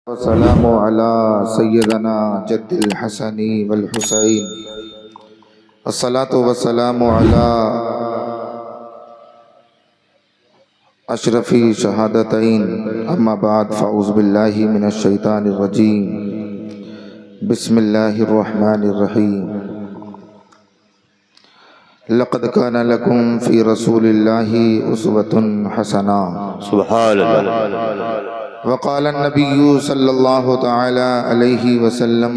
والسلام على سيدنا جد الحسن والحسين الصلاة والسلام على أشرف شهادتين أما بعد فأعوذ بالله من الشيطان الرجيم بسم الله الرحمن الرحيم لقد كان لكم في رسول الله أسوة حسنة سبحان اللہ. وقال النبي صلى الله تعالى عليه وسلم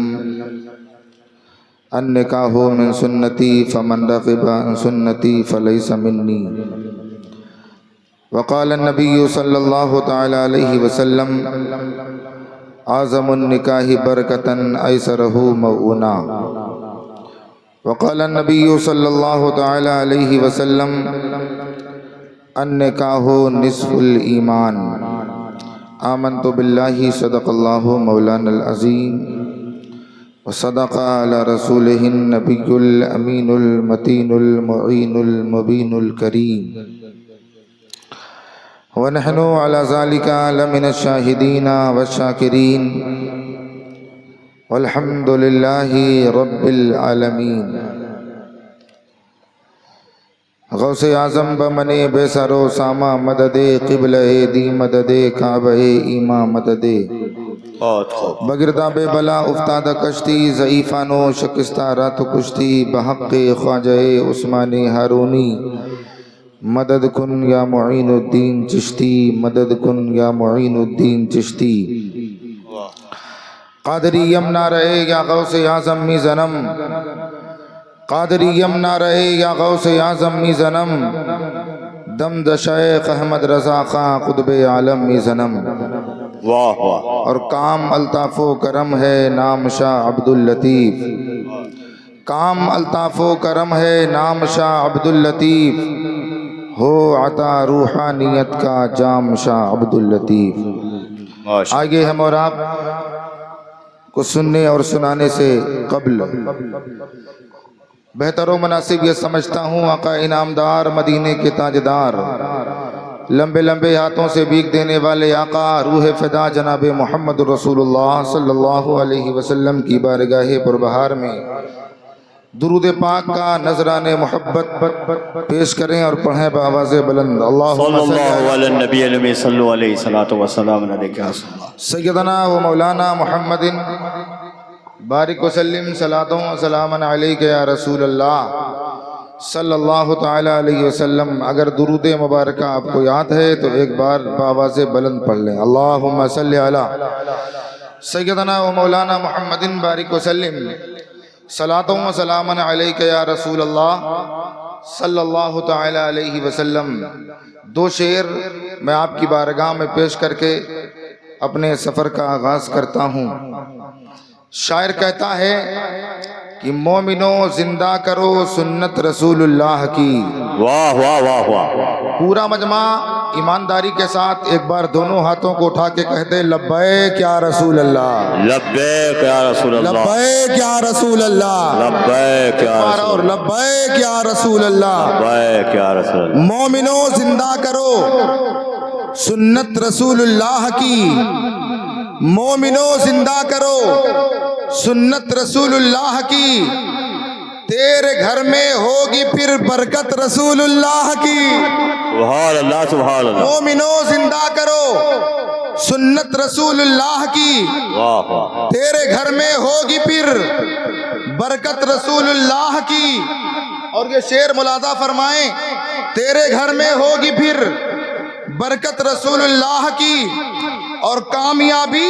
النکاح من سنتی فمن رغب عن سنتی فلیس منی. وقال النبي صلى الله تعالى عليه وسلم اعظم النکاح برکة ایسرہ موعونا. وقال النبي صلى الله تعالى عليه وسلم النکاح نصف الایمان. آمنت باللہ صدق اللہ مولانا العظیم وصدق علی رسولہ النبی الامین المتین المعین المبین الکریم ونحن علی ذالک لمن الشاہدین والشاکرین والحمد للہ رب العالمین. غوث اعظم بمن بے سر و سامہ مدد قبلہ دی مدد کعبہ ایماں مدد بگردہ بے بلا افتادہ کشتی ضعیفانو شکستہ رات کشتی بحق خواجہ عثمان ہارونی. مدد کن یا معین الدین چشتی مدد کن یا معین الدین چشتی. قادری یمنا رہے یا غوث اعظم می زنم قادری یمنا رہے یا غوث اعظم می زنم دم د شیخ احمد رضا خان قطب عالم می زنم. واہ واہ. اور کام الطاف و کرم ہے نام شاہ عبداللطیف. کام الطاف و کرم ہے نام شاہ عبداللطیف. ہو عطا روحانیت کا جام شاہ عبداللطیف. آگے ہم اور آپ کو سننے اور سنانے سے قبل بہتر و مناسب یہ سمجھتا ہوں آقا انعامدار مدینے کے تاجدار لمبے لمبے ہاتھوں سے بھیک دینے والے آقا روح فدا جناب محمد رسول اللہ صلی اللہ علیہ وسلم کی بارگاہ پربہار میں درود پاک کا نذران محبت پیش کریں اور پڑھیں بآواز بلند. صلی اللہ علیہ نبی علیہ صلی اللہ علیہ وسلم علیہ سیدنا و مولانا محمد بارک وسلم صلاۃ و سلام علیک یا رسول اللہ صلی اللہ تعالی علیہ وسلم. اگر درود مبارکہ آپ کو یاد ہے تو ایک بار بآواز بلند پڑھ لیں. اللہم صلی علی سیدنا و مولانا محمد بارک وسلم صلاۃ و سلام علیک یا رسول اللہ صلی اللہ تعالی علیہ وسلم. دو شعر میں آپ کی بارگاہ میں پیش کر کے اپنے سفر کا آغاز کرتا ہوں. شاعر کہتا ہے کہ مومنو زندہ کرو سنت رسول اللہ کی. واہ واہ واہ واہ. پورا مجمع ایمانداری کے ساتھ ایک بار دونوں ہاتھوں کو اٹھا کے کہتے لبیک یا رسول اللہ. لبیک یا رسول اللہ. لبیک یا رسول اللہ. لبیک یا رسول اور اللہ. لبیک یا رسول اللہ. لبیک یا رسول اللہ. مومنو زندہ کرو سنت رسول اللہ کی. مومنو زندہ کرو سنت رسول اللہ کی. تیرے گھر میں ہوگی پھر برکت رسول اللہ کی. سبحان اللہ سبحان اللہ. مومنو زندہ کرو سنت رسول اللہ کی. واہ واہ. تیرے گھر میں ہوگی پھر برکت رسول اللہ کی. اور یہ شعر ملاحظہ فرمائیں. تیرے گھر میں ہوگی پھر برکت رسول اللہ کی اور کامیابی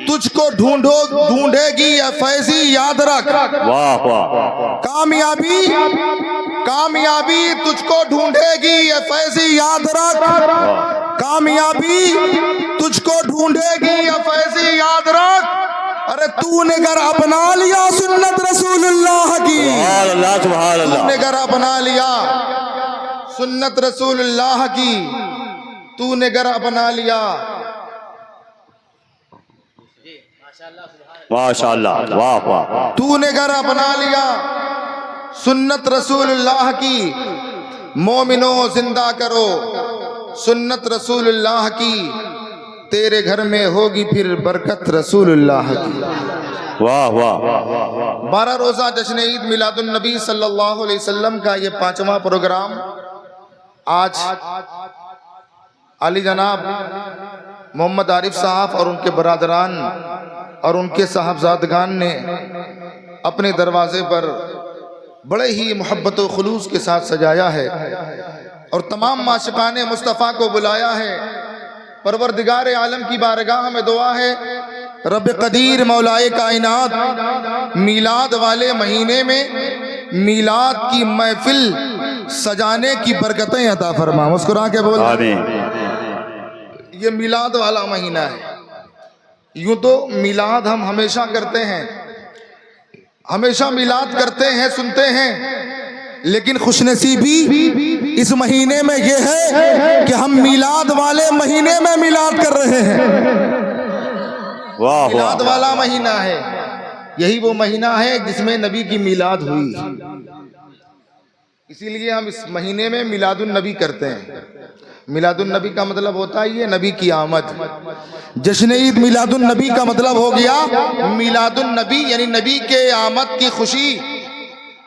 تجھ کو ڈھونڈے گی اے فیضی یاد رکھ. واہ واہ. کامیابی تجھ کو ڈھونڈے گی اے فیضی یاد رکھ. کامیابی تجھ کو ڈھونڈے گی اے فیضی یاد رکھ. ارے تو نے گر اپنا لیا سنت رسول اللہ کی. سبحان اللہ سبحان اللہ. تو نے گر اپنا لیا سنت رسول اللہ کی. تو نے گر اپنا لیا. ماشاء اللہ. واہ واہ. تو نے گر اپنا لیا سنت رسول اللہ کی. مومنو زندہ کرو سنت رسول اللہ کی. تیرے گھر میں ہوگی پھر برکت رسول اللہ کی۔ واہ واہ 12 روزہ جشن عید میلاد النبی صلی اللہ علیہ وسلم کا یہ 5واں پروگرام آج علی جناب محمد عارف صاحب اور ان کے برادران اور ان کے صاحبزادگان نے اپنے دروازے پر بڑے ہی محبت و خلوص کے ساتھ سجایا ہے اور تمام معشوقان مصطفیٰ کو بلایا ہے۔ پروردگار عالم کی بارگاہ میں دعا ہے، رب قدیر مولائے کائنات میلاد والے مہینے میں میلاد کی محفل سجانے کی برکتیں عطا فرما۔ مسکرا کے بول۔ آمین۔ یہ میلاد والا مہینہ ہے۔ یوں تو میلاد ہم ہمیشہ کرتے ہیں، ہمیشہ میلاد کرتے ہیں، سنتے ہیں، لیکن خوش نصیبی اس مہینے میں یہ ہے کہ ہم میلاد والے مہینے میں میلاد کر رہے ہیں۔ واہ میلاد واہ والا مہینہ ہے، یہی وہ مہینہ ہے جس میں نبی کی میلاد ہوئی، اسی لیے ہم اس مہینے میں میلاد النبی کرتے ہیں۔ میلاد النبی کا مطلب ہوتا ہے یہ نبی کی آمد۔ جشن عید میلاد النبی کا مطلب ہو گیا میلاد النبی، یعنی نبی کے آمد کی خوشی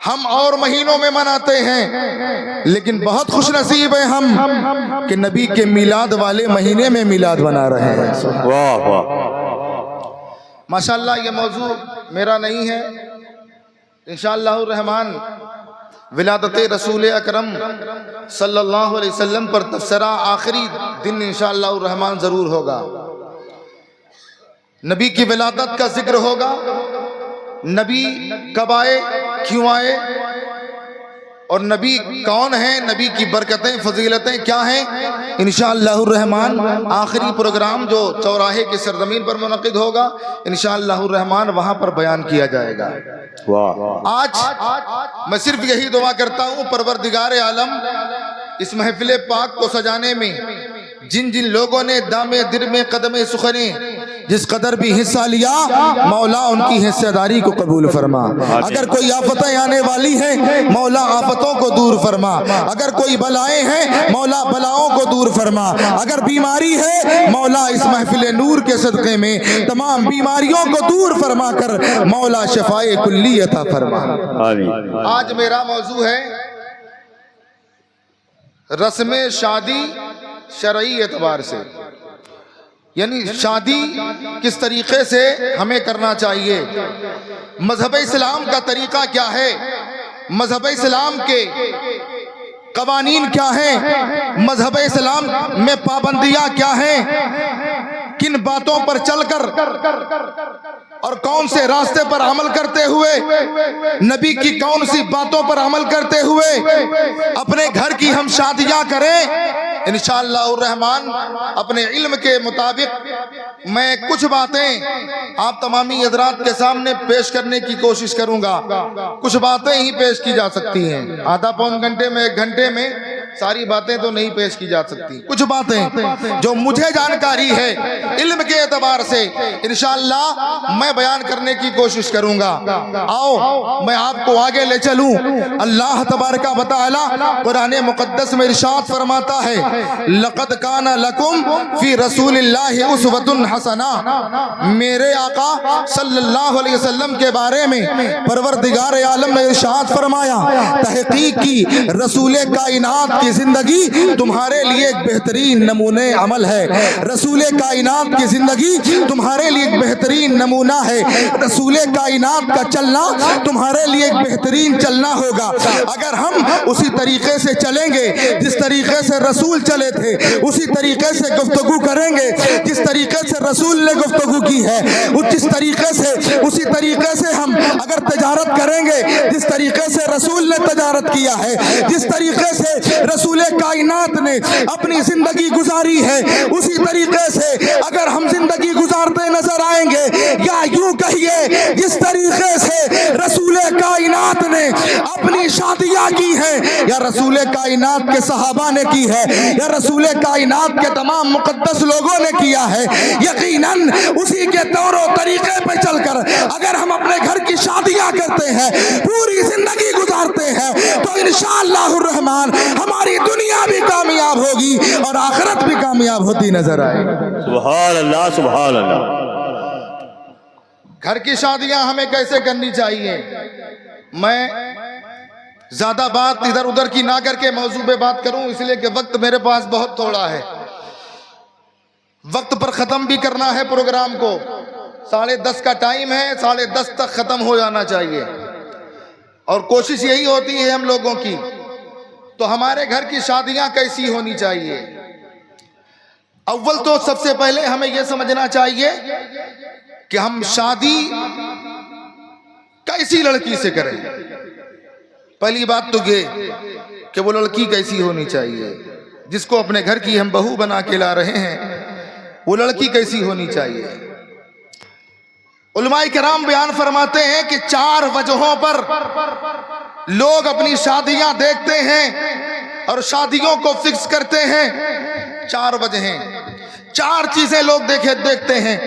ہم اور مہینوں میں مناتے ہیں، لیکن بہت خوش نصیب ہیں ہم کہ نبی کے میلاد والے مہینے میں میلاد بنا رہے ہیں۔ واہ واہ ماشاءاللہ یہ موضوع میرا نہیں ہے، انشاءاللہ الرحمن ولادت رسول اکرم صلی اللہ علیہ وسلم پر تبصرہ آخری دن انشاءاللہ الرحمن ضرور ہوگا۔ نبی کی ولادت کا ذکر ہوگا، نبی کب آئے، کیوں آئے، اور نبی کون ہیں، نبی کی برکتیں فضیلتیں کیا ہیں، انشاءاللہ الرحمن آخری پروگرام جو چوراہے کی سرزمین پر منعقد ہوگا انشاءاللہ الرحمن وہاں پر بیان کیا جائے گا۔ واہ آج میں صرف یہی دعا کرتا ہوں، پروردگار عالم اس محفل پاک کو سجانے میں جن جن لوگوں نے دام در میں قدم سخنے جس قدر بھی حصہ لیا، مولا ان کی حصہ داری کو قبول فرما۔ اگر کوئی آفتیں آنے والی ہیں مولا آفتوں کو دور فرما، اگر کوئی بلائیں ہیں مولا بلاؤں کو دور فرما، اگر بیماری ہے مولا اس محفل نور کے صدقے میں تمام بیماریوں کو دور فرما کر مولا شفائے کلی عطا فرما۔ آمین۔ آج میرا موضوع ہے رسم شادی شرعی اعتبار سے، یعنی شادی کس طریقے سے ہمیں کرنا چاہیے، مذہب اسلام کا طریقہ کیا ہے، مذہب اسلام کے قوانین کیا ہیں، مذہب اسلام میں پابندیاں کیا ہیں، کن باتوں پر چل کر اور کون سے راستے پر عمل کرتے ہوئے، نبی کی کون سی باتوں پر عمل کرتے ہوئے اپنے گھر کی ہم شادیاں کریں، انشاءاللہ الرحمن اپنے علم کے مطابق میں کچھ باتیں آپ تمامی حضرات کے سامنے پیش کرنے کی کوشش کروں گا۔ کچھ باتیں ہی پیش کی جا سکتی ہیں، آدھا پون گھنٹے میں، 1 گھنٹے میں ساری باتیں تو نہیں پیش کی جا سکتی، کچھ باتیں جو مجھے جانکاری ہے علم کے اعتبار سے انشاءاللہ میں بیان کرنے کی کوشش کروں گا۔ آؤ میں آپ کو آگے لے چلوں۔ اللہ تبارک و تعالی قرآن مقدس میں ارشاد فرماتا ہے، لقد کان لکم فی رسول اللہ اسوۃ حسنہ، میرے آقا صلی اللہ علیہ وسلم کے بارے میں پروردگار عالم نے ارشاد فرمایا، تحقیق کی رسول کائنات کی زندگی تمہارے لیے ایک بہترین نمونے عمل ہے، رسول کائنات کی زندگی تمہارے لیے ایک بہترین نمونہ ہے، رسول کائنات کا چلنا تمہارے لیے ایک بہترین چلنا ہوگا۔ اگر ہم اسی طریقے سے چلیں گے جس طریقے سے رسول چلے تھے، اسی طریقے سے گفتگو کریں گے جس طریقے سے رسول نے گفتگو کی ہے، جس طریقے سے اسی طریقے سے ہم اگر تجارت کریں گے جس طریقے سے رسول نے تجارت کیا ہے، جس طریقے سے رسول کائنات نے اپنی زندگی گزاری ہے، اسی طریقے سے اگر ہم زندگی گزارتے نظر آئیں گے، یا یوں کہیے جس طریقے سے رسول کائنات نے اپنی شادیاں کی ہیں، یا رسول کائنات کے صحابہ نے کی ہے، یا رسول کائنات کے تمام مقدس لوگوں نے کیا ہے، یقیناً اسی کے طور و طریقے پہ چل کر اگر ہم اپنے گھر کی شادیاں کرتے ہیں، پوری زندگی گزارتے ہیں، تو انشاءاللہ الرحمن ہماری دنیا بھی کامیاب ہوگی اور آخرت بھی کامیاب ہوتی نظر آئے گی۔ سبحان اللہ سبحان اللہ۔ گھر کی شادیاں ہمیں کیسے کرنی چاہیے؟ میں زیادہ بات ادھر ادھر کی نہ کر کے موضوع پہ بات کروں، اس لیے کہ وقت میرے پاس بہت تھوڑا ہے، وقت پر ختم بھی کرنا ہے پروگرام کو، 10:30 کا ٹائم ہے، 10:30 تک ختم ہو جانا چاہیے، اور کوشش یہی ہوتی ہے ہم لوگوں کی۔ تو ہمارے گھر کی شادیاں کیسی ہونی چاہیے؟ اول تو سب سے پہلے ہمیں یہ سمجھنا چاہیے کہ ہم شادی کیسی لڑکی سے کریں۔ پہلی بات تو یہ کہ وہ لڑکی کیسی ہونی چاہیے جس کو اپنے گھر کی ہم بہو بنا کے لا رہے ہیں، وہ لڑکی کیسی ہونی چاہیے؟ علماء کرام بیان فرماتے ہیں کہ 4 وجہوں پر لوگ اپنی شادیاں دیکھتے ہیں اور شادیوں کو فکس کرتے ہیں۔ 4 وجہیں، 4 چیزیں لوگ دیکھتے ہیں۔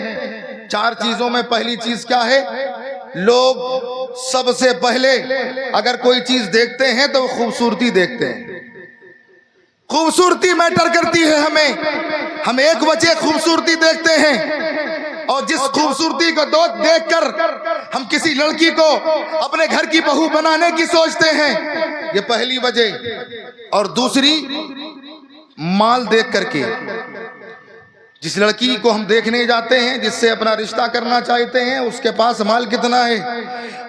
4 چیزوں میں پہلی چیز کیا ہے؟ لوگ سب سے پہلے اگر کوئی چیز دیکھتے ہیں تو خوبصورتی دیکھتے ہیں۔ خوبصورتی میٹر کرتی ہے ہم ایک وجہ خوبصورتی دیکھتے ہیں، اور جس خوبصورتی کو دیکھ کر ہم کسی لڑکی کو اپنے گھر کی بہو بنانے کی سوچتے ہیں، یہ پہلی وجہ۔ اور دوسری، مال دیکھ کر کے، جس لڑکی کو ہم دیکھنے جاتے ہیں، جس سے اپنا رشتہ کرنا چاہتے ہیں، اس کے پاس مال کتنا ہے،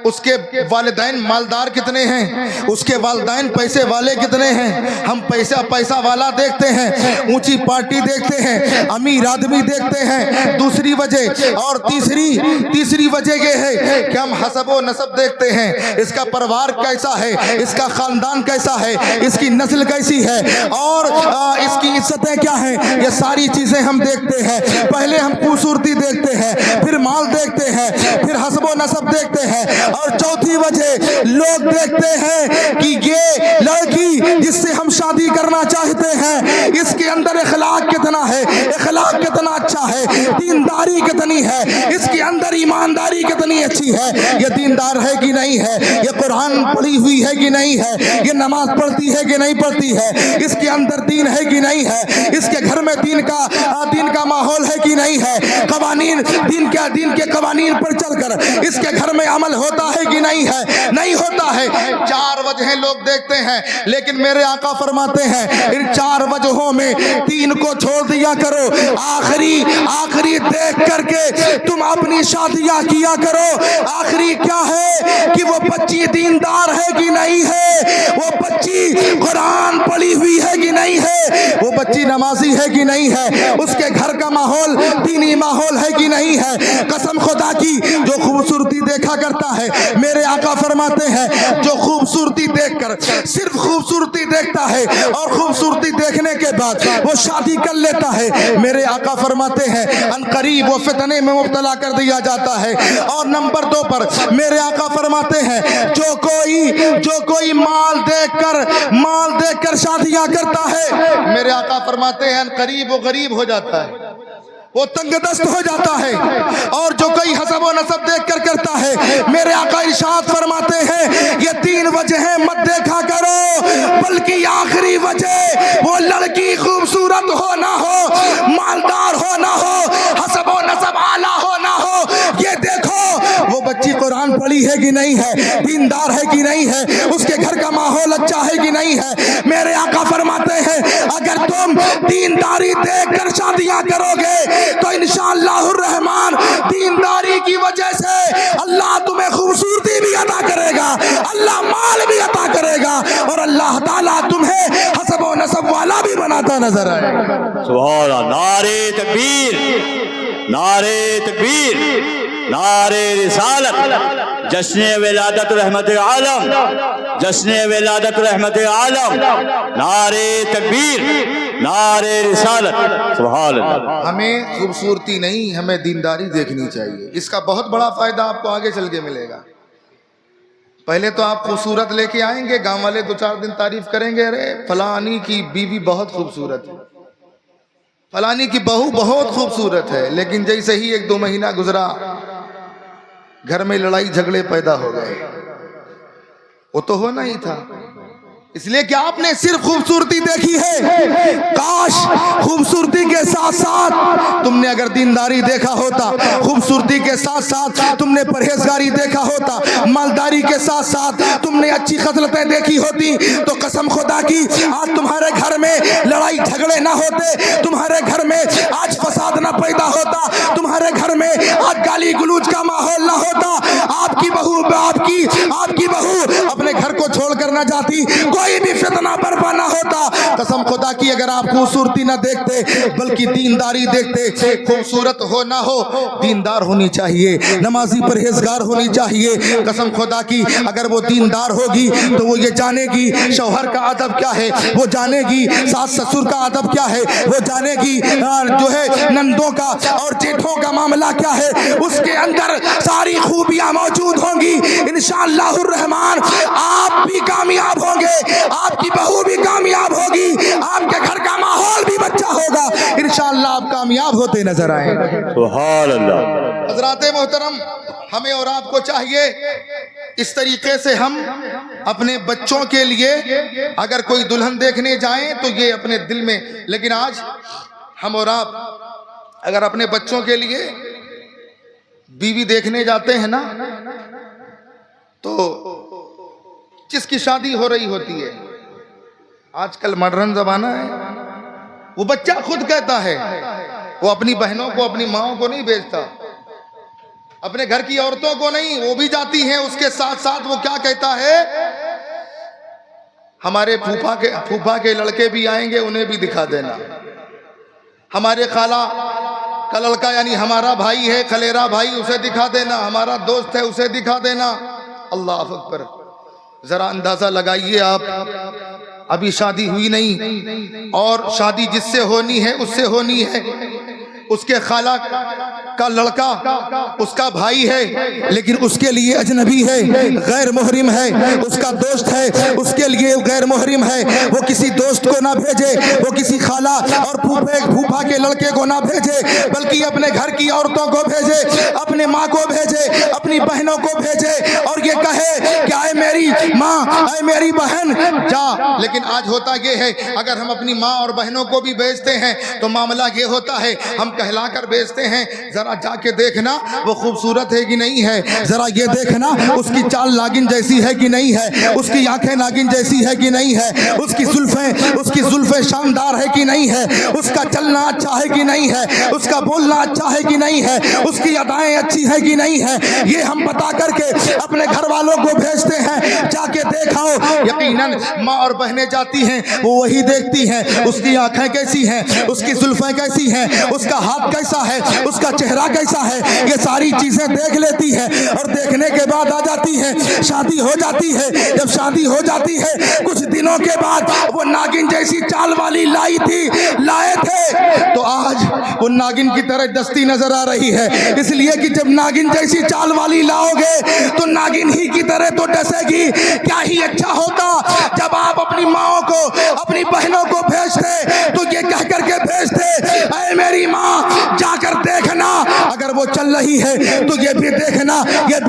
اس کے والدین مالدار کتنے ہیں، اس کے والدین پیسے والے کتنے ہیں۔ ہم پیسہ والا دیکھتے ہیں، اونچی پارٹی دیکھتے ہیں، امیر آدمی دیکھتے ہیں، دوسری وجہ۔ اور تیسری وجہ یہ ہے کہ ہم حسب و نسب دیکھتے ہیں، اس کا پریوار کیسا ہے، اس کا خاندان کیسا ہے، اس کی نسل کیسی ہے، اور اس کی عزتیں کیا ہیں، یہ ساری چیزیں ہم دیکھتے ہیں۔ پہلے ہم خوبصورتی دیکھتے ہیں، پھر مال دیکھتے ہیں، پھر حسب و نسب دیکھتے ہیں، اور چوتھی وجہ لوگ دیکھتے ہیں کہ یہ لڑکی جس سے ہم شادی کرنا چاہتے ہیں، اس کے اندر اخلاق کتنا ہے، اخلاق کتنا اچھا ہے، دینداری کتنی ہے، اس کے اندر ایمانداری کتنی اچھی ہے، یہ دیندار ہے کہ نہیں ہے، یہ قرآن پڑھی ہوئی ہے کہ نہیں ہے، یہ نماز پڑھتی ہے کہ نہیں پڑھتی ہے، اس کے اندر دین ہے کہ نہیں ہے، اس کے گھر میں دین کا ماحول ہے کہ نہیں ہے، قوانین دین کے قوانین پر چل کر اس کے گھر میں عمل ہوتا ہے کہ نہیں ہے، نہیں ہوتا ہے۔ 4 وجہیں لوگ دیکھتے ہیں، لیکن میرے آقا فرماتے ہیں ان 4 وجہوں میں 3 کو چھوڑ دیا کرو، آخری دیکھ کر کے تم اپنی شادیاں کیا کرو۔ آخری کیا ہے کہ وہ بچی دیندار ہے کہ نہیں ہے، وہ بچی قرآن پڑھی ہوئی ہے کہ نہیں ہے، وہ بچی نمازی ہے کہ نہیں ہے، اس کے گھر کا ماحول دینی ماحول ہے کہ نہیں ہے۔ قسم خدا کی، جو خوبصورتی دیکھا کرتا ہے، میرے آقا فرماتے ہیں جو خوبصورتی دیکھ کر صرف خوبصورتی دیکھتا ہے اور خوبصورتی دیکھنے کے بعد وہ شادی کر لیتا ہے، میرے آقا فرماتے ہیں ان قریب وہ فتنے میں مبتلا کر دیا جاتا ہے۔ اور نمبر 2 پر میرے آقا فرماتے ہیں جو کوئی مال دیکھ کر شادیاں کرتا ہے، میرے آقا فرماتے ہیں ان قریب وہ غریب ہو جاتا ہے، وہ تنگ دست ہو جاتا ہے۔ اور جو کوئی حسب و نسب دیکھ کر کرتا ہے، میرے آقا ارشاد فرماتے ہیں یہ 3 وجہیں مت دیکھا کرو، بلکہ آخری وجہ وہ لڑکی خوبصورت ہو نہ ہو، مالدار ہو نہ ہو، حسب و نسب اعلیٰ ہو نہ ہو، یہ دیکھو وہ بچی قرآن پڑھی ہے کہ نہیں ہے، دیندار ہے کہ نہیں ہے، اس کے گھر کا ماحول اچھا ہے کہ نہیں ہے۔ میرے آقا فرماتے ہیں اگر تم دینداری دیکھ کر شادیاں کرو گے تو انشاءاللہ الرحمن دینداری کی وجہ سے اللہ تمہیں خوبصورتی بھی عطا کرے گا، اللہ مال بھی عطا کرے گا، اور اللہ تعالیٰ تمہیں حسب و نسب والا بھی بناتا نظر آئے گا۔ سبحان اللہ۔ نعرہ تکبیر، نعرہ تکبیر، نعرہ رسالت، جشن ولادت رحمت عالم، جشن ولادت رحمت عالم، نعرہ تکبیر، نعرہ رسالت، سبحان اللہ۔ ہمیں خوبصورتی نہیں، ہمیں دینداری دیکھنی چاہیے۔ اس کا بہت بڑا فائدہ آپ کو آگے چل کے ملے گا۔ پہلے تو آپ خوبصورت لے کے آئیں گے، گاؤں والے 2-4 دن تعریف کریں گے، ارے فلانی کی بیوی بہت خوبصورت ہے، فلانی کی بہو بہت خوبصورت ہے، لیکن جیسے ہی 1-2 مہینہ گزرا گھر میں لڑائی جھگڑے پیدا ہو گئے۔ وہ تو ہونا ہی تھا، اس لیے کہ آپ نے صرف خوبصورتی دیکھی ہے، کاش خوبصورتی کے ساتھ ساتھ تم نے اگر دینداری دیکھا ہوتا، خوبصورتی کے ساتھ ساتھ تم نے پرہیزگاری دیکھا ہوتا، مالداری کے ساتھ ساتھ تم نے اچھی خصلتیں دیکھی ہوتی، تو قسم خدا کی آج تمہارے گھر میں لڑائی جھگڑے نہ ہوتے، تمہارے گھر میں آج فساد نہ پیدا ہوتا، تمہارے گھر میں آج گالی گلوچ کا ماحول نہ ہوتا، آپ کی بہو اپنے گھر کو چھوڑ کر نہ جاتی، کوئی بھی فتنہ برپا نہ ہوتا۔ قسم خدا کی اگر آپ خوبصورتی نہ دیکھتے بلکہ دینداری دیکھتے، خوبصورت ہو نہ ہو دیندار ہونی چاہیے، نمازی پرہیزگار ہونی چاہیے۔ قسم خدا کی اگر وہ دیندار ہوگی تو وہ یہ جانے گی شوہر کا ادب کیا ہے، وہ جانے گی ساس سسر کا ادب کیا ہے، وہ جانے گی جو ہے نندوں کا اور جیٹھوں کا معاملہ کیا ہے، اس کے اندر ساری خوبیاں موجود ہوں گی۔ انشاءاللہ الرحمن آپ بھی کامیاب ہوں گے، آپ کی بہو بھی کامیاب ہوگی، آپ کے گھر کا ماحول بھی بچہ ہوگا، انشاءاللہ آپ کامیاب ہوتے نظر آئیں گے۔ سبحان اللہ۔ حضرات محترم، ہمیں اور آپ کو چاہیے اس طریقے سے ہم اپنے بچوں کے لیے اگر کوئی دلہن دیکھنے جائیں تو یہ اپنے دل میں، لیکن آج ہم اور آپ اگر اپنے بچوں کے لیے بیوی دیکھنے جاتے ہیں نا تو جس کی شادی ہو رہی ہوتی ہے، آج کل ماڈرن زمانہ ہے، وہ بچہ خود کہتا ہے، وہ اپنی بہنوں کو اپنی ماؤں کو نہیں بھیجتا، اپنے گھر کی عورتوں کو نہیں، وہ بھی جاتی ہیں، اس کے ساتھ ساتھ وہ کیا کہتا ہے، ہمارے پھوپھا کے لڑکے بھی آئیں گے انہیں بھی دکھا دینا، ہمارے خالہ کا لڑکا یعنی ہمارا بھائی ہے، خلیرا بھائی، اسے دکھا دینا، ہمارا دوست ہے اسے دکھا دینا۔ اللہ اکبر۔ ذرا اندازہ لگائیے آپ، ابھی شادی ہوئی نہیں اور شادی جس سے ہونی ہے اس سے ہونی ہے، اس کے خالہ کا لڑکا اس کا بھائی ہے لیکن اس کے لیے اجنبی ہے، غیر محرم ہے، اس کا دوست ہے اس کے لیے غیر محرم ہے، وہ کسی دوست کو نہ بھیجے، وہ کسی خالہ اور پھوپھا کے لڑکے کو نہ بھیجے، بلکہ اپنے گھر کی عورتوں کو بھیجے، اپنے ماں کو بھیجے، اپنی بہنوں کو بھیجے اور یہ کہے کہ اے میری ماں، اے میری بہن جا۔ لیکن آج ہوتا یہ ہے اگر ہم اپنی ماں اور بہنوں کو بھی بھیجتے ہیں تو معاملہ یہ ہوتا ہے ہم کہلا کر بھیجتے ہیں، ذرا جا کے دیکھنا وہ خوبصورت ہے کہ نہیں ہے، ذرا یہ دیکھنا اس کی چال ناگن جیسی ہے کہ نہیں ہے، اس کی آنکھیں ناگن جیسی ہے کہ نہیں ہے، اس کی زلفیں شاندار ہے کہ نہیں ہے، اس کا چلنا اچھا ہے کہ نہیں ہے، اس کا بولنا اچھا ہے کہ نہیں ہے، اس کی ادائیں اچھی ہے کہ نہیں ہے، یہ ہم بتا کر کے اپنے گھر والوں کو بھیجتے ہیں، جا کے دیکھاؤ۔ یقیناً ماں اور بہنیں جاتی ہیں وہ وہی دیکھتی ہیں اس کی آنکھیں کیسی ہیں، اس کی زلفیں کیسی ہیں، اس کا ہاتھ کیسا ہے، اس کا چہرہ کیسا ہے، یہ ساری چیزیں دیکھ لیتی ہے اور دیکھنے کے بعد آ جاتی ہے، شادی ہو جاتی ہے۔ جب شادی ہو جاتی ہے کچھ دنوں کے بعد وہ ناگن جیسی چال والی لائے تھے تو آج وہ ناگن کی طرح دستی نظر آ رہی ہے، اس لیے کہ جب ناگن جیسی چال والی لاؤ گے تو ناگن ہی کی طرح تو ڈسے گی۔ کیا ہی اچھا ہوتا جب آپ اپنی ماں کو اپنی بہنوں کو بھیجتے تو یہ کہہ کر کے بھیجتے، اے میری ماں جا کر دیکھنا اگر وہ چل رہی ہے تو یہ بھی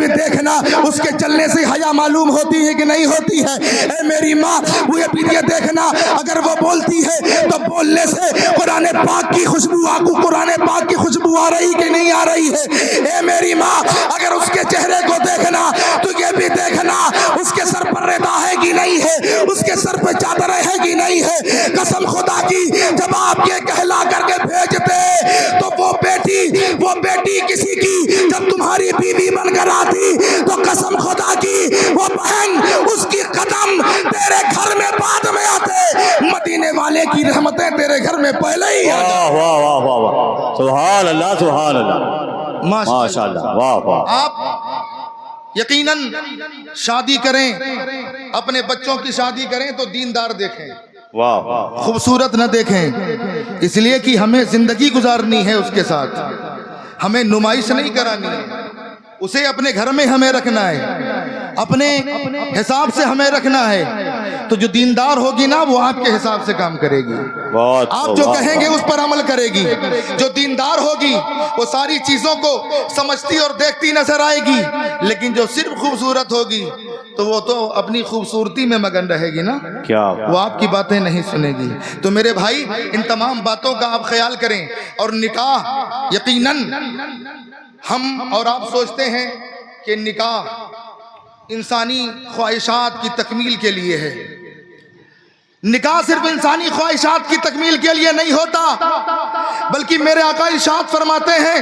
دیکھنا اس کے چلنے سے حیا معلوم ہوتی ہے کہ نہیں ہوتی ہے، اے میری ماں وہ یہ دیکھنا اگر وہ بولتی ہے تو بولنے سے قرآن پاک کی خوشبو آ رہی کہ نہیں آ رہی ہے، اے میری ماں اگر اس کے چہرے کو دیکھنا تو یہ بھی دیکھنا اس کے سر پر ردا ہے کہ نہیں ہے، اس کے سر پہ چادر ہے کہ نہیں ہے۔ قسم خدا کی جب آپ یہ کہلا کر کے بھیجتے تو وہ بیٹی کسی کی جب تمہاری بیوی بن کر آتی تو قسم خدا کی وہ بہن اس کی قدم تیرے گھر میں بعد میں آتے، مدینے والے کی رحمتیں تیرے گھر میں پہلے ہی آ جاتی۔ واہ واہ واہ واہ، سبحان اللہ سبحان اللہ، ماشاء اللہ، واہ واہ۔ آپ یقیناً شادی کریں، اپنے بچوں کی شادی کریں تو دیندار دیکھیں، واہ واہ، خوبصورت نہ دیکھیں، اس لیے کہ ہمیں زندگی گزارنی ہے اس کے ساتھ، ہمیں نمائش نہیں کرانی ہے، اسے اپنے گھر میں ہمیں رکھنا ہے، اپنے حساب سے ہمیں رکھنا ہے۔ تو جو دیندار ہوگی نا وہ آپ کے حساب سے کام کرے گی، بہت آپ جو کہیں گے اس پر عمل کرے گی۔ جو دیندار ہوگی وہ ساری چیزوں کو سمجھتی اور دیکھتی نظر آئے گی، لیکن جو صرف خوبصورت ہوگی تو وہ تو اپنی خوبصورتی میں مگن رہے گی نا، کیا وہ آپ کی باتیں نہیں سنے گی۔ تو میرے بھائی ان تمام باتوں کا آپ خیال کریں۔ اور نکاح یقیناً ہم اور آپ سوچتے ہیں کہ نکاح انسانی خواہشات کی تکمیل کے لیے ہے۔ نکاح صرف انسانی خواہشات کی تکمیل کے لیے نہیں ہوتا، بلکہ میرے آقا ارشاد فرماتے ہیں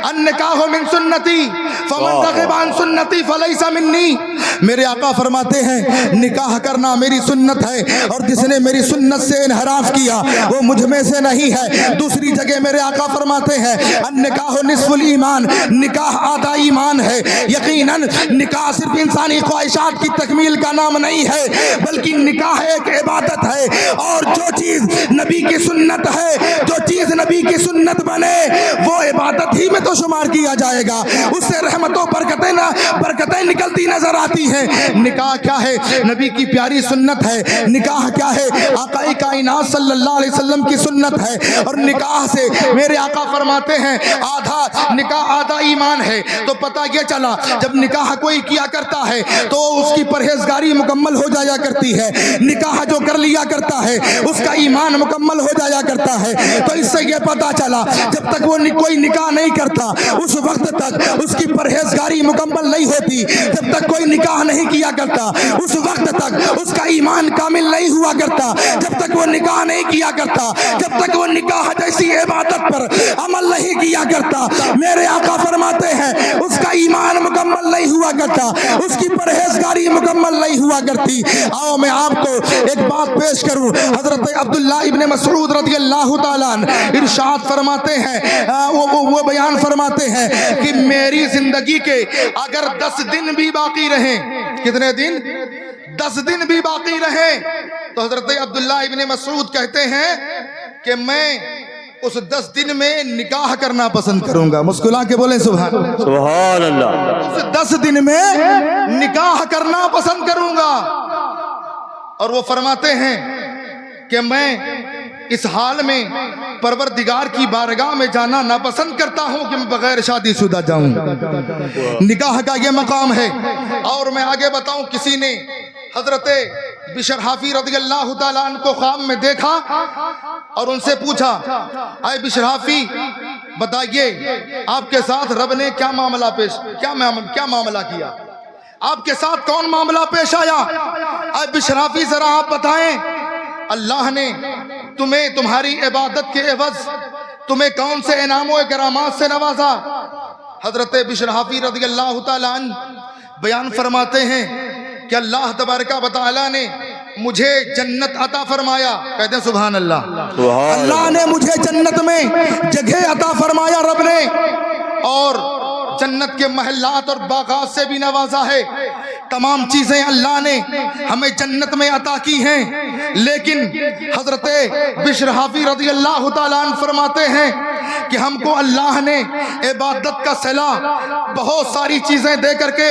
النکاح من سنتی فمن رغب عن سنتی فلیس منی۔ میرے آقا فرماتے ہیں نکاح کرنا میری سنت ہے، اور جس نے میری سنت سے انحراف کیا وہ مجھ میں سے نہیں ہے۔ دوسری جگہ میرے آقا فرماتے ہیں النکاح نصف الایمان، نکاح آدھا ایمان ہے۔ یقیناً نکاح صرف انسانی خواہشات کی تکمیل کا نام نہیں ہے، بلکہ نکاح ایک عبادت ہے، اور جو چیز نبی کی سنت ہے، جو چیز نبی کی سنت بنے وہ عبادت ہی میں تو شمار کیا جائے گا، اس سے رحمتوں برکتیں نکلتی نظر آتی ہیں۔ نکاح کیا ہے؟ نبی کی پیاری سنت ہے۔ نکاح کیا ہے؟ آقا کائنات صلی اللہ علیہ وسلم کی سنت ہے۔ اور نکاح سے میرے آقا فرماتے ہیں نکاح آدھا ایمان ہے۔ تو پتہ یہ چلا جب نکاح کوئی کیا کرتا ہے تو اس کی پرہیزگاری مکمل ہو جایا کرتی ہے، نکاح جو کر لیا کرتا ہے اس کا ایمان مکمل ہو جایا کرتا ہے۔ تو اس سے یہ پتا چلا جب تک وہ کوئی نکاح نہیں کرتا اس وقت تک اس کی پرہیزگاری مکمل نہیں ہوتی، جب تک کوئی نکاح نہیں کیا کرتا اس وقت تک اس کا ایمان کامل نہیں ہوا کرتا، جب تک وہ نکاح نہیں کیا کرتا، جب تک وہ نکاح جیسی عبادت پر عمل نہیں کیا کرتا، میرے آقا فرماتے ہیں اس کا ایمان مکمل نہیں ہوا کرتا، اس کی پرہیزگاری مکمل نہیں ہوا کرتی۔ آؤ میں آپ کو ایک بات پیش کروں۔ حضرت عبداللہ ابن مسعود رضی اللہ تعالیٰ عنہ ارشاد فرماتے ہیں، وہ بیان فرماتے ہیں کہ میری زندگی کے اگر 10 دن بھی باقی رہیں، کتنے دن؟ 10 دن بھی باقی رہیں، تو حضرت عبداللہ ابن مسعود کہتے ہیں کہ میں اس 10 دن میں نکاح کرنا پسند کروں گا۔ مسکلا کے بولیں سبحان اللہ۔ سبحان اللہ۔ اس 10 دن میں نکاح کرنا پسند کروں گا۔ اور وہ فرماتے ہیں کہ میں اس حال میں پروردگار کی بارگاہ میں جانا ناپسند کرتا ہوں کہ میں بغیر شادی شدہ جاؤں۔ نکاح کا یہ مقام ہے۔ اور میں آگے بتاؤں، کسی نے حضرت بشر حافی رضی اللہ تعالیٰ عنہ کو خواب میں دیکھا اور ان سے پوچھا اے بشر حافی بتائیے آپ کے ساتھ رب نے کیا معاملہ کیا، آپ کے ساتھ کون معاملہ پیش آیا؟ اے بشر حافی ذرا آپ بتائیں اللہ نے تمہیں تمہاری عبادت کے عوض تمہیں کون سے انعام و کرامات سے نوازا؟ حضرت بشر حافی رضی اللہ تعالیٰ عنہ بیان فرماتے ہیں کہ اللہ تبارک و تعالیٰ نے مجھے جنت عطا فرمایا۔ کہتے ہیں سبحان اللہ۔ اللہ نے مجھے جنت میں جگہ عطا فرمایا رب نے، اور جنت کے محلات اور باغات سے بھی نوازا ہے۔ تمام چیزیں اللہ نے ہمیں جنت میں عطا کی ہیں، لیکن حضرت بشر حافی رضی اللہ تعالیٰ عنہ فرماتے ہیں کہ ہم کو اللہ نے عبادت کا صلہ بہت ساری چیزیں دے کر کے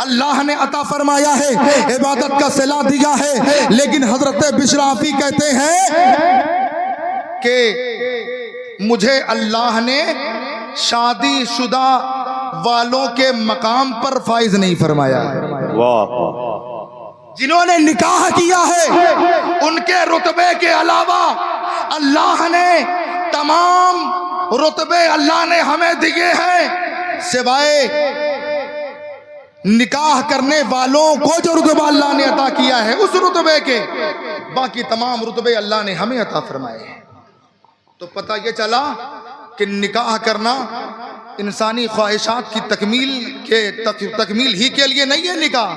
اللہ نے عطا فرمایا ہے، عبادت کا صلہ دیا ہے، لیکن حضرت بشر حافی کہتے ہیں کہ مجھے اللہ نے شادی شدہ والوں کے مقام پر فائز نہیں فرمایا۔ جنہوں نے نکاح کیا ہے ان کے رتبے کے علاوہ اللہ نے تمام رتبے اللہ نے ہمیں دیے ہیں، سوائے نکاح کرنے والوں کو جو رتبہ اللہ نے عطا کیا ہے اس رتبے کے، باقی تمام رتبے اللہ نے ہمیں عطا فرمائے ہیں۔ تو پتہ یہ چلا کہ نکاح کرنا انسانی خواہشات کی تکمیل ہی کے لیے نہیں ہے نکاح،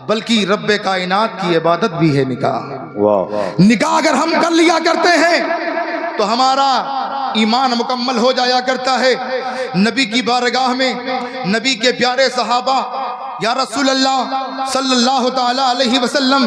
بلکہ رب کائنات کی عبادت بھی ہے نکاح۔ نکاح اگر ہم کر لیا کرتے ہیں تو ہمارا ایمان مکمل ہو جایا کرتا ہے۔ نبی کی بارگاہ میں نبی کے پیارے صحابہ یا رسول اللہ صلی اللہ تعالی علیہ وسلم،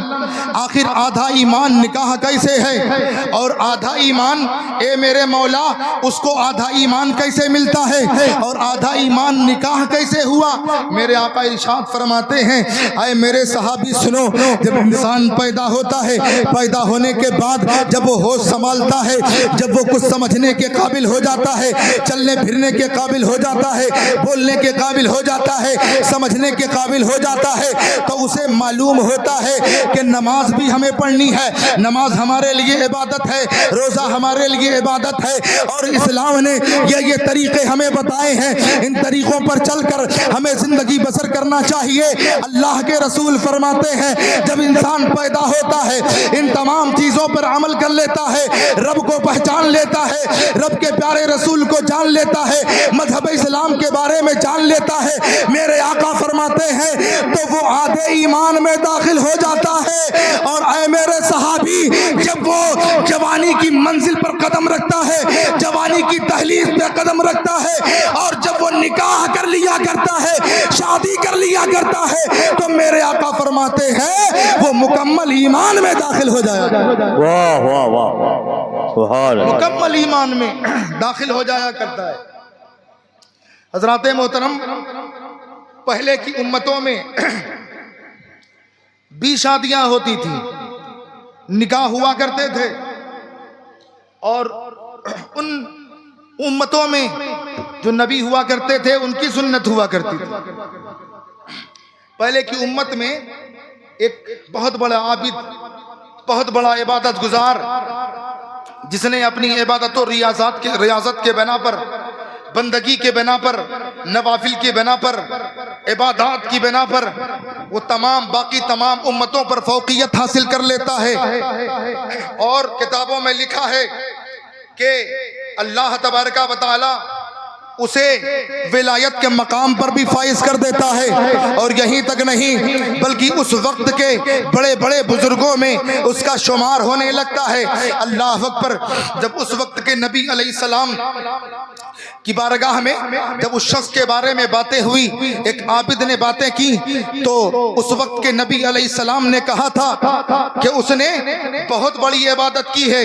آخر آدھا ایمان نکاح کیسے ہے اور آدھا ایمان اے میرے مولا اس کو آدھا ایمان کیسے ملتا ہے اور آدھا ایمان نکاح کیسے ہوا؟ میرے آقا ارشاد فرماتے ہیں اے میرے صحابی سنو، جب انسان پیدا ہوتا ہے، پیدا ہونے کے بعد جب وہ ہوش سنبھالتا ہے، جب وہ کچھ سمجھنے کے قابل ہو جاتا ہے، چلنے پھرنے کے قابل ہو جاتا ہے، بولنے کے قابل ہو جاتا ہے، سمجھنے کے قابل ہو جاتا ہے، تو اسے معلوم ہوتا ہے کہ نماز بھی ہمیں پڑھنی ہے، نماز ہمارے لیے عبادت ہے، روزہ ہمارے لیے عبادت ہے، اور اسلام نے یہ طریقے ہمیں بتائے ہیں، ان طریقوں پر چل کر ہمیں زندگی بسر کرنا چاہیے۔ اللہ کے رسول فرماتے ہیں جب انسان پیدا ہوتا ہے ان تمام چیزوں پر عمل کر لیتا ہے، رب کو پہچان لیتا ہے، رب کے پیارے رسول کو جان لیتا ہے، مذہب اسلام کے بارے میں جان لیتا ہے، میرے آقا فرماتے ہیں تو وہ آدھے ایمان میں داخل ہو جاتا ہے۔ اور اے میرے صحابی، جب وہ جوانی کی منزل پر قدم رکھتا ہے، جوانی کی دہلیز پہ قدم رکھتا ہے، اور جب وہ نکاح کر لیا کرتا ہے، شادی کر لیا کرتا ہے، تو میرے آقا فرماتے ہیں وہ مکمل ایمان میں داخل ہو جایا کرتا ہے، واہ واہ واہ، سبحان اللہ، مکمل ایمان میں داخل ہو جایا کرتا ہے۔ حضرات محترم، پہلے کی امتوں میں بھی شادیاں ہوتی تھیں، نکاح ہوا کرتے تھے، اور ان امتوں میں جو نبی ہوا کرتے تھے ان کی سنت ہوا کرتی تھی۔ پہلے کی امت میں ایک بہت بڑا عابد، بہت بڑا عبادت گزار، جس نے اپنی عبادت و ریاضت کے بنا پر، بندگی کے بنا پر، نوافل کی بنا پر، عبادات کی بنا پر وہ باقی تمام امتوں پر فوقیت حاصل کر لیتا ہے، اور کتابوں میں لکھا ہے کہ اللہ تبارک و تعالی اسے ولایت کے مقام پر بھی فائز کر دیتا ہے، اور یہیں تک نہیں بلکہ اس وقت کے بڑے بڑے بزرگوں میں اس کا شمار ہونے لگتا ہے۔ اللہ اکبر! جب اس وقت کے نبی علیہ السلام کی بارگاہ میں جب اس شخص کے بارے میں باتیں ہوئی، ایک عابد نے باتیں کی، تو اس وقت کے نبی علیہ السلام نے کہا تھا کہ اس نے بہت بڑی عبادت کی ہے،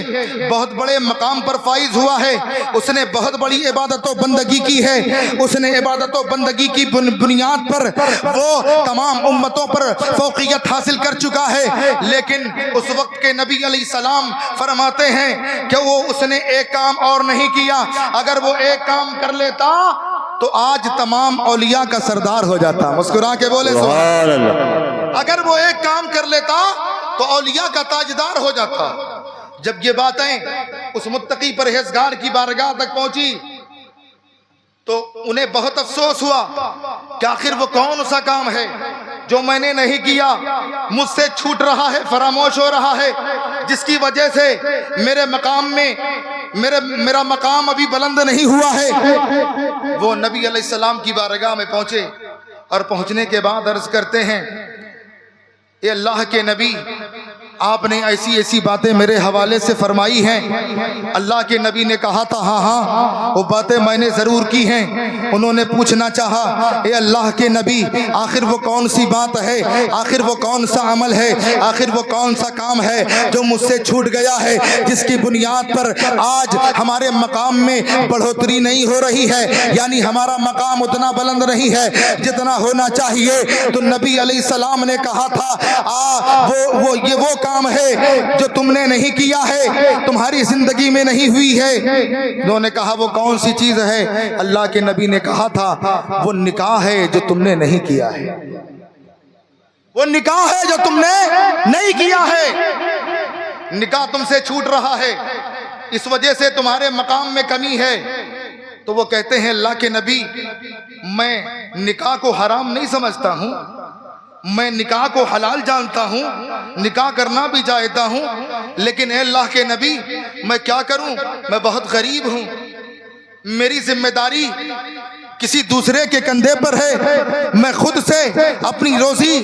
بہت بڑے مقام پر فائز ہوا ہے، اس نے بہت بڑی عبادت و بندگی کی ہے، اس نے عبادت و بندگی کی بنیاد پر وہ تمام امتوں پر فوقیت حاصل کر چکا ہے۔ لیکن اس وقت کے نبی علیہ السلام فرماتے ہیں کہ اس نے ایک کام اور نہیں کیا، اگر وہ ایک کام کر لیتا تو آج تمام اولیاء کا سردار ہو جاتا۔ مسکرا کے بولے سبحان اللہ، اگر وہ ایک کام کر لیتا تو اولیاء کا تاجدار ہو جاتا۔ جب یہ باتیں اس متقی پرہیزگار کی بارگاہ تک پہنچی تو انہیں بہت افسوس ہوا کہ آخر وہ کون سا کام ہے جو میں نے نہیں کیا، مجھ سے چھوٹ رہا ہے، فراموش ہو رہا ہے، جس کی وجہ سے میرے مقام میں میرا مقام ابھی بلند نہیں ہوا ہے۔ وہ نبی علیہ السلام کی بارگاہ میں پہنچے، اور پہنچنے کے بعد عرض کرتے ہیں اے اللہ کے نبی، آپ نے ایسی ایسی باتیں میرے حوالے سے فرمائی ہیں۔ اللہ کے نبی نے کہا تھا ہاں وہ باتیں میں نے ضرور کی ہیں۔ انہوں نے پوچھنا چاہا اے اللہ کے نبی، آخر وہ کون سی بات ہے، آخر وہ کون سا عمل ہے، آخر وہ کون سا کام ہے جو مجھ سے چھوٹ گیا ہے، جس کی بنیاد پر آج ہمارے مقام میں بڑھوتری نہیں ہو رہی ہے، یعنی ہمارا مقام اتنا بلند نہیں ہے جتنا ہونا چاہیے۔ تو نبی علیہ السلام نے کہا تھا وہ کام ہے جو تم نے نہیں کیا ہے، تمہاری زندگی میں نہیں ہوئی ہے۔ انہوں نے کہا وہ کون سی چیز ہے؟ اللہ کے نبی نے کہا تھا وہ نکاح ہے جو تم نے نہیں کیا ہے، وہ نکاح ہے جو تم نے نہیں کیا ہے۔ نکاح تم سے چھوٹ رہا ہے، اس وجہ سے تمہارے مقام میں کمی ہے۔ تو وہ کہتے ہیں اللہ کے نبی، میں نکاح کو حرام نہیں سمجھتا ہوں، میں نکاح کو حلال جانتا ہوں، نکاح کرنا بھی چاہتا ہوں، لیکن اے اللہ کے نبی میں کیا کروں، میں بہت غریب ہوں، میری ذمہ داری کسی دوسرے کے کندھے پر ہے، میں خود سے اپنی روزی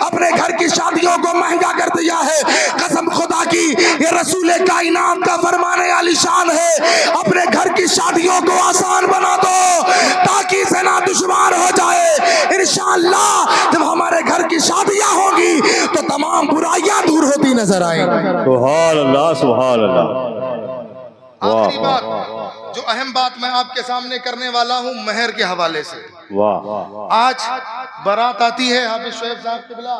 اپنے گھر کی شادیوں کو مہنگا کر دیا ہے. قسم خدا کی یہ رسول کائنات کا فرمان عالی شان ہے. اپنے گھر کی شادیوں کو آسان بنا دو تاکہ زنا دشوار ہو جائے. انشاءاللہ جب ہمارے گھر کی شادیاں ہوں گی تو تمام برائیاں دور ہوتی نظر آئیں گی. سبحان اللہ سبحان اللہ. آخری بات جو اہم بات میں آپ کے سامنے کرنے والا ہوں مہر کے حوالے سے. واہ آج بارات آتی ہے، حافظ شعیب صاحب قبلہ،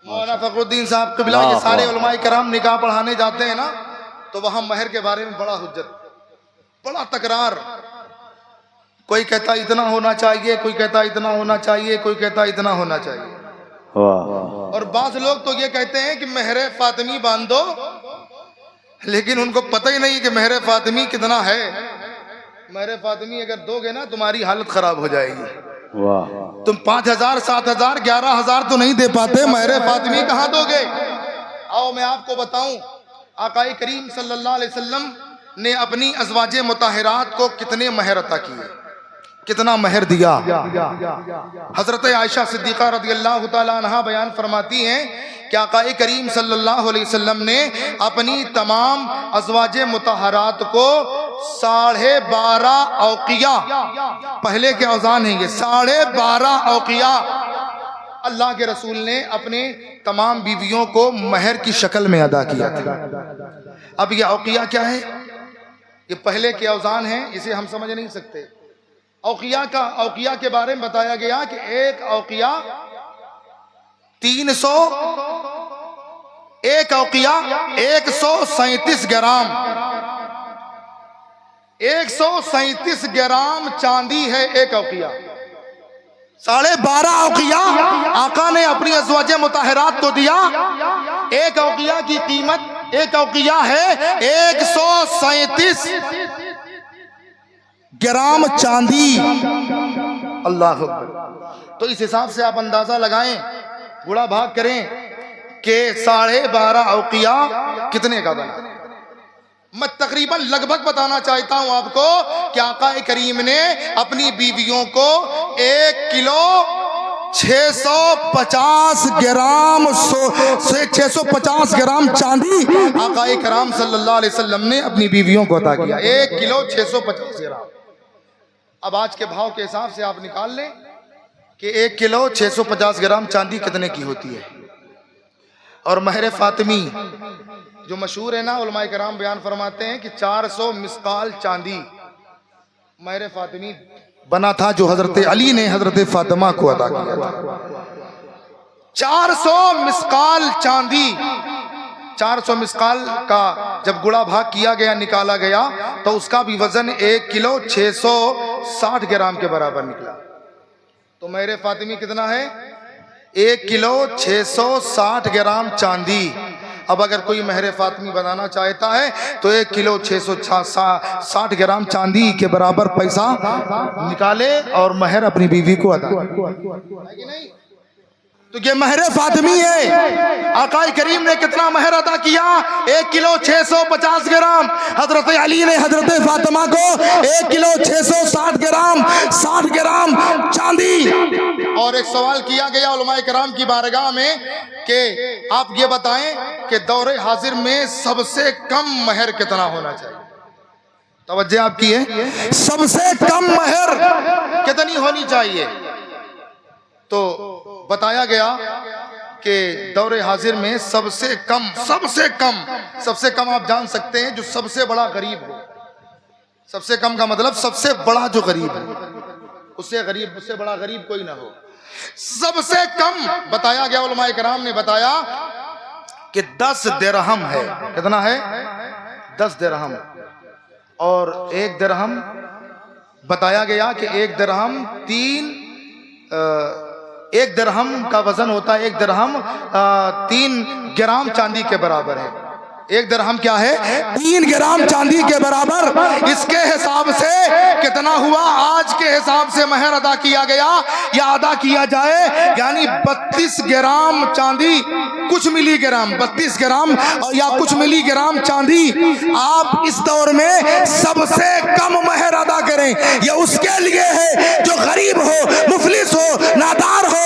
مولانا فخر الدین صاحب قبلہ، یہ سارے علماء کرام نکاح پڑھانے جاتے ہیں نا، تو وہاں مہر کے بارے میں بڑا حجت، بڑا تکرار. کوئی کہتا اتنا ہونا چاہیے، کوئی کہتا اتنا ہونا چاہیے، کوئی کہتا اتنا ہونا چاہیے. واہ اور بعض لوگ تو یہ کہتے ہیں کہ مہر فاطمی باندھ دو، لیکن ان کو پتہ ہی نہیں کہ مہر فاطمی کتنا ہے. مہر فاطمی اگر دو گے نا تمہاری حالت خراب ہو جائے گی. واہ. تم 5,000 7,000 11,000 تو نہیں دے پاتے، مہر فاطمی کہاں دو گے؟ آؤ میں آپ کو بتاؤں آقا کریم صلی اللہ علیہ وسلم نے اپنی ازواج مطہرات کو کتنے مہر عطا کیے، کتنا مہر دیا. حضرت عائشہ صدیقہ رضی اللہ تعالی عنہا بیان فرماتی ہیں کہ آقا کریم صلی اللہ علیہ وسلم نے اپنی تمام ازواج مطہرات کو 12.5 اوقیہ، پہلے کے اوزان ہیں یہ، 12.5 اوقیہ اللہ کے رسول نے اپنے تمام بیویوں کو مہر کی شکل میں ادا کیا تھا. اب یہ اوقیہ کیا ہے؟ یہ پہلے کے اوزان ہیں، اسے ہم سمجھ نہیں سکتے. اوقیہ کے بارے میں بتایا گیا کہ ایک اوقیہ 137 گرام، 137 گرام چاندی ہے ایک اوقیہ. 12.5 اوقیہ آقا نے اپنی ازواج مطہرات کو دیا. ایک اوقیہ کی قیمت، ایک اوقیہ ہے 137 گرام چاندی. اللہ اکبر. تو اس حساب سے آپ اندازہ لگائیں، بڑا بھاگ کریں کہ 12.5 اوقیہ کتنے کا بنا. میں تقریباً لگ بھگ بتانا چاہتا ہوں آپ کو کہ آقا کریم نے اپنی بیویوں کو 1 کلو 650 گرام چاندی آقا کرام صلی اللہ علیہ وسلم نے اپنی بیویوں کو عطا کیا. 1 کلو 650 گرام. اب آج کے بھاؤ کے حساب سے آپ نکال لیں کہ 1 کلو 650 گرام چاندی کتنے کی ہوتی ہے. اور مہر فاطمی جو مشہور ہے نا، علماء کرام بیان فرماتے ہیں کہ 400 مسقال چاندی مہر فاطمی بنا تھا جو حضرت علی نے حضرت فاطمہ کو عطا کیا تھا. 400 مسقال چاندی. 400 مسقال کا جب گڑا بھاگ کیا گیا، نکالا گیا، تو اس کا بھی وزن 1 کلو 660 گرام کے برابر نکلا. تو مہر فاطمی کتنا ہے؟ 1 کلو 660 گرام چاندی. اب اگر کوئی مہر فاطمی بنانا چاہتا ہے تو 1 کلو 660 گرام چاندی کے برابر پیسہ نکالے اور مہر اپنی بیوی کو ادا کرے. تو یہ مہر فاطمی ہے. آقا کریم نے کتنا مہر ادا کیا؟ 1 کلو 650 گرام. حضرت علی نے حضرت فاطمہ کو 1 کلو 660 گرام 60 گرام چاندی. اور ایک سوال کیا گیا علماء کرام کی بارگاہ میں کہ آپ یہ بتائیں کہ دور حاضر میں سب سے کم مہر کتنا ہونا چاہیے؟ توجہ آپ کی ہے، سب سے کم مہر کتنی ہونی چاہیے؟ تو بتایا گیا کہ دور حاضر میں سب سے کم آپ جان سکتے ہیں جو سب سے بڑا غریب ہو. سب سے کم کا مطلب سب سے بڑا جو غریب ہے، اس سے بڑا غریب کوئی نہ ہو. سب سے کم بتایا گیا، علماء کرام نے بتایا کہ 10 درہم ہے. کتنا ہے؟ 10 درہم. اور 1 درہم بتایا گیا کہ 1 درہم 1 درہم کا وزن ہوتا ہے. 1 درہم 3 گرام چاندی کے برابر ہے. 1 درہم کیا ہے؟ 3 گرام چاندی کے برابر. اس کے حساب سے کتنا ہوا؟ آج کے حساب سے مہر ادا کیا گیا یا ادا کیا جائے یعنی 32 گرام چاندی کچھ ملی گرام، 32 گرام یا کچھ ملی گرام چاندی آپ اس دور میں سب سے کم مہر ادا کریں. یہ اس کے لیے ہے جو غریب ہو، مفلس ہو، نادار ہو،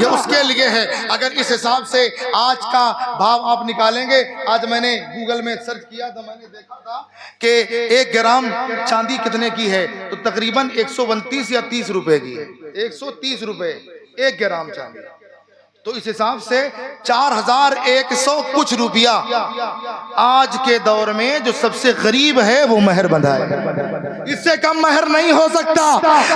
یہ اس کے لیے ہے۔ اگر اس حساب سے آج کا بھاؤ آپ نکالیں گے، آج میں نے گوگل میں سرچ کیا تھا، میں نے دیکھا تھا کہ 1 گرام چاندی کتنے کی ہے، تو تقریباً 129 یا 30 روپے کی ہے۔ 130 روپے 1 گرام چاندی، تو اس حساب سے 4100 کچھ روپیہ آج کے دور میں جو سب سے غریب ہے وہ مہر بندھائے۔ اس سے کم مہر نہیں ہو سکتا۔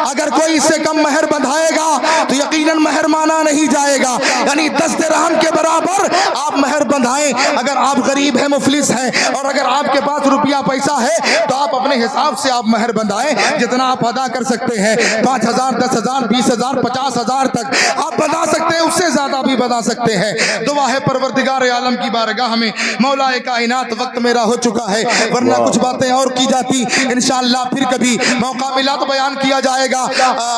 اگر کوئی اس سے کم مہر بندھائے گا تو یقیناً مہر مانا نہیں جائے گا، یعنی 10 درہم کے برابر آپ مہر بندھائیں۔ اگر آپ غریب ہیں، مفلس ہیں، اور اگر آپ کے پاس روپیہ پیسہ ہے تو آپ اپنے حساب سے آپ مہر بندھائیں، جتنا آپ ادا کر سکتے ہیں، 5000 10,000 20,000 50,000 تک آپ بندھا سکتے ہیں، اس سے زیادہ بھی بتا سکتے ہیں۔ دعا ہے پروردگار عالم کی بارگاہ میں، مولا کائنات، وقت میرا ہو چکا ہے، ورنہ کچھ باتیں اور کی جاتی، انشاءاللہ پھر کبھی موقع ملا تو بیان کیا جائے گا۔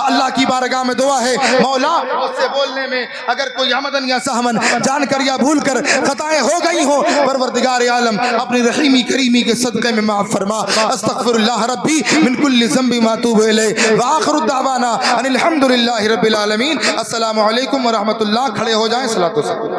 اللہ کی بارگاہ میں دعا ہے، مولا مجھ سے بولنے میں اگر کوئی عمدن یا سہمن، جان کر یا بھول کر خطائیں ہو گئی ہوں، پروردگار عالم اپنی رحیمی کریمی کے صدقے میں معاف فرما۔ استغفر اللہ ربی من کل ذنب ما اتوب الیہ، وآخر دعوانا ان الحمدللہ رب العالمین۔ السلام علیکم ورحمۃ اللہ۔ کھڑے ہو جائیں، صلاۃ و سلام۔